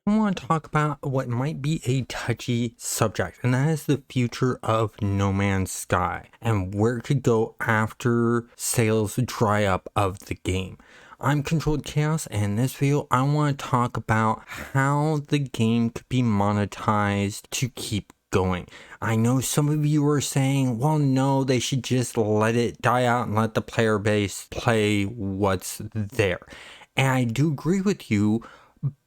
I want to talk about what might be a touchy subject, and that is the future of No Man's Sky and where it could go after sales dry up of the game. I'm Controlled Chaos, and in this video, I want to talk about how the game could be monetized to keep going. I know some of you are saying, well, no, they should just let it die out and let the player base play what's there. And I do agree with you.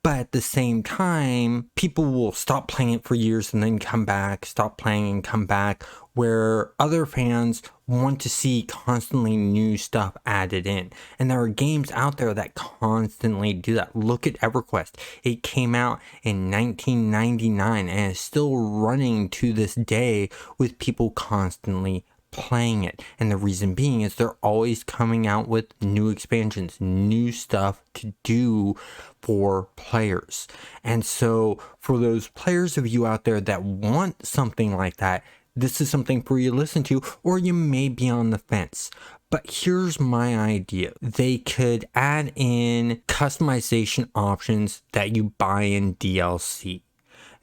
But at the same time, people will stop playing it for years and then come back, stop playing and come back, where other fans want to see constantly new stuff added in. And there are games out there that constantly do that. Look at EverQuest. It came out in 1999 and is still running to this day with people constantly playing it. And the reason being is they're always coming out with new expansions, new stuff to do for players. And so for those players of you out there that want something like that, this is something for you to listen to, or you may be on the fence. But here's my idea. They could add in customization options that you buy in DLC.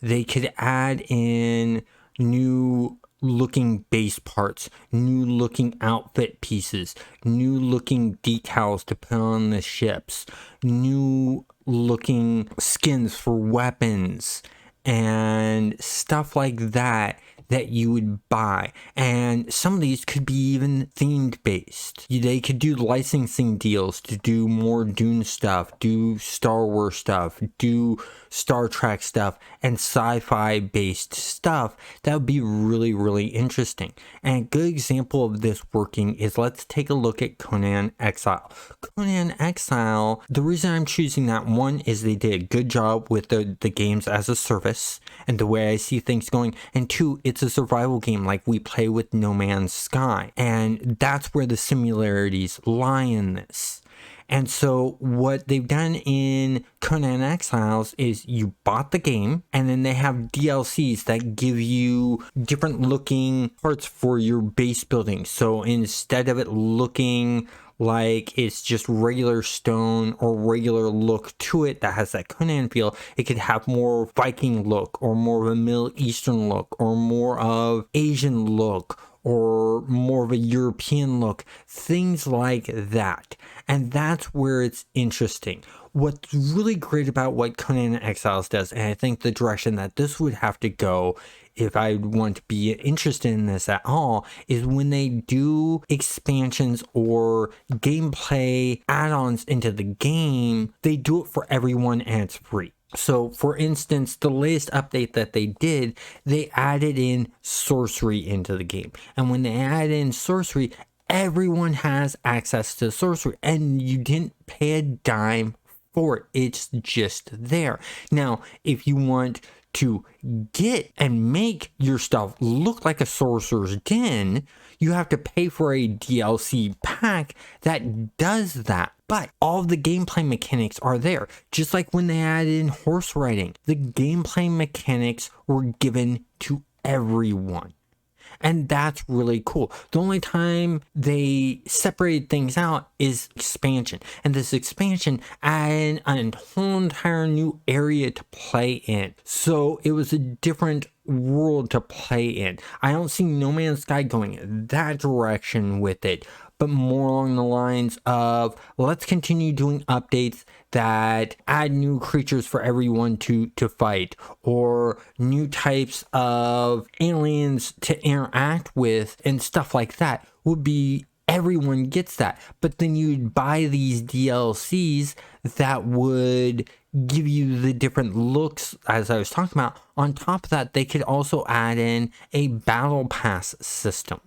They could add in new looking base parts, new looking outfit pieces, new looking decals to put on the ships, new looking skins for weapons, and stuff like that you would buy. And some of these could be even themed based. They could do licensing deals to do more Dune stuff, do Star Wars stuff, do Star Trek stuff, and sci-fi based stuff. That would be really, really interesting. And a good example of this working is, let's take a look at Conan Exile. Conan Exile, the reason I'm choosing that one is they did a good job with the games as a service and the way I see things going. And two, it's a survival game like we play with No Man's Sky. And that's where the similarities lie in this. And so what they've done in Conan Exiles is you bought the game, and then they have DLCs that give you different looking parts for your base building. So instead of it looking like it's just regular stone or regular look to it that has that Conan feel, it could have more Viking look, or more of a Middle Eastern look, or more of Asian look, or more of a European look, things like that. And that's where it's interesting. What's really great about what Conan Exiles does, and I think the direction that this would have to go if I want to be interested in this at all, is when they do expansions or gameplay add-ons into the game, they do it for everyone and it's free. So for instance, the latest update that they did, they added in sorcery into the game. And when they add in sorcery, everyone has access to sorcery, and you didn't pay a dime for it. It's just there. Now, if you want to get and make your stuff look like a sorcerer's den, you have to pay for a DLC pack that does that. But all of the gameplay mechanics are there. Just like when they added in horse riding, the gameplay mechanics were given to everyone. And that's really cool. The only time they separated things out is expansion. And this expansion added a whole entire new area to play in. So it was a different world to play in. I don't see No Man's Sky going that direction with it, but more along the lines of, let's continue doing updates that add new creatures for everyone to fight, or new types of aliens to interact with, and stuff like that would be, everyone gets that. But then you'd buy these DLCs that would give you the different looks, as I was talking about. On top of that, they could also add in a battle pass system.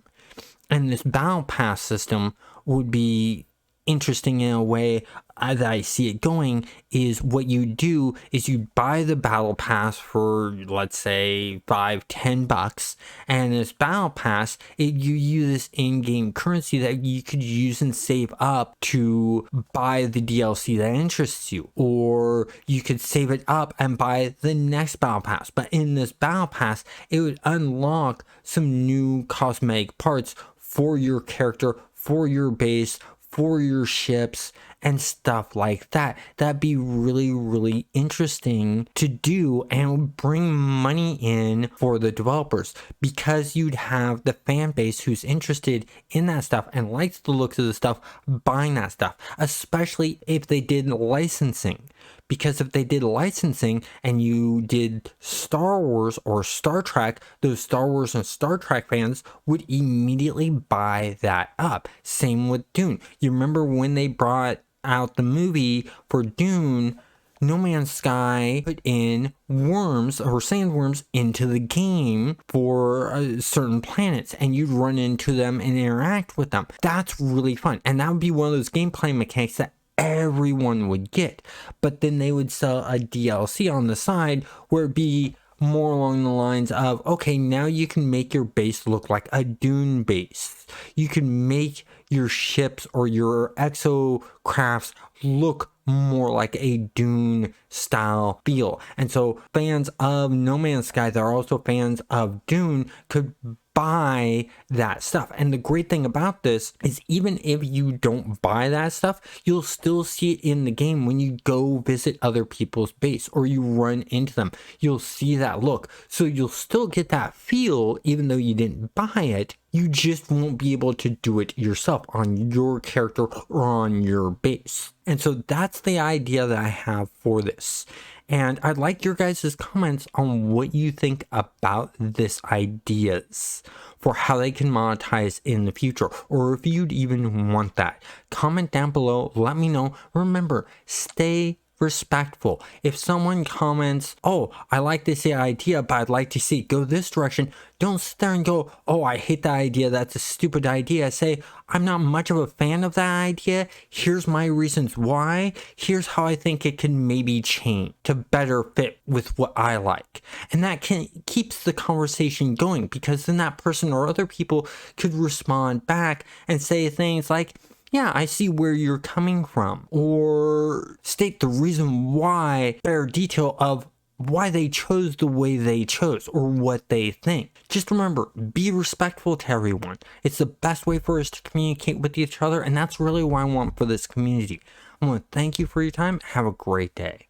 And this battle pass system would be interesting in a way that I see it going, is what you do is you buy the battle pass for, let's say, $5-10, and this battle pass, you use this in-game currency that you could use and save up to buy the DLC that interests you, or you could save it up and buy the next battle pass. But in this battle pass, it would unlock some new cosmetic parts for your character, for your base, for your ships, and stuff like that. That'd be really, really interesting to do and would bring money in for the developers, because you'd have the fan base who's interested in that stuff and likes the looks of the stuff buying that stuff, especially if they did licensing. Because if they did licensing and you did Star Wars or Star Trek, those Star Wars and Star Trek fans would immediately buy that up. Same with Dune. You remember when they brought out the movie for Dune, No Man's Sky put in worms or sandworms into the game for certain planets, and you'd run into them and interact with them. That's really fun, and that would be one of those gameplay mechanics that everyone would get. But then they would sell a DLC on the side where it'd be more along the lines of, okay, now you can make your base look like a Dune base. You can make your ships or your exocrafts look more like a Dune style feel. And so fans of No Man's Sky that are also fans of Dune could buy that stuff. And the great thing about this is, even if you don't buy that stuff, you'll still see it in the game when you go visit other people's base or you run into them. You'll see that look. So you'll still get that feel even though you didn't buy it. You just won't be able to do it yourself on your character or on your base. And so that's the idea that I have for this. And I'd like your guys' comments on what you think about this ideas for how they can monetize in the future, or if you'd even want that. Comment down below, let me know. Remember, stay respectful. If someone comments, oh, I like this idea, but I'd like to see it go this direction, don't sit there and go, oh, I hate that idea, that's a stupid idea. Say, I'm not much of a fan of that idea. Here's my reasons why. Here's how I think it can maybe change to better fit with what I like. And that keeps the conversation going, because then that person or other people could respond back and say things like, yeah, I see where you're coming from, or state the reason why, better detail of why they chose the way they chose or what they think. Just remember, be respectful to everyone. It's the best way for us to communicate with each other, and that's really what I want for this community. I want to thank you for your time. Have a great day.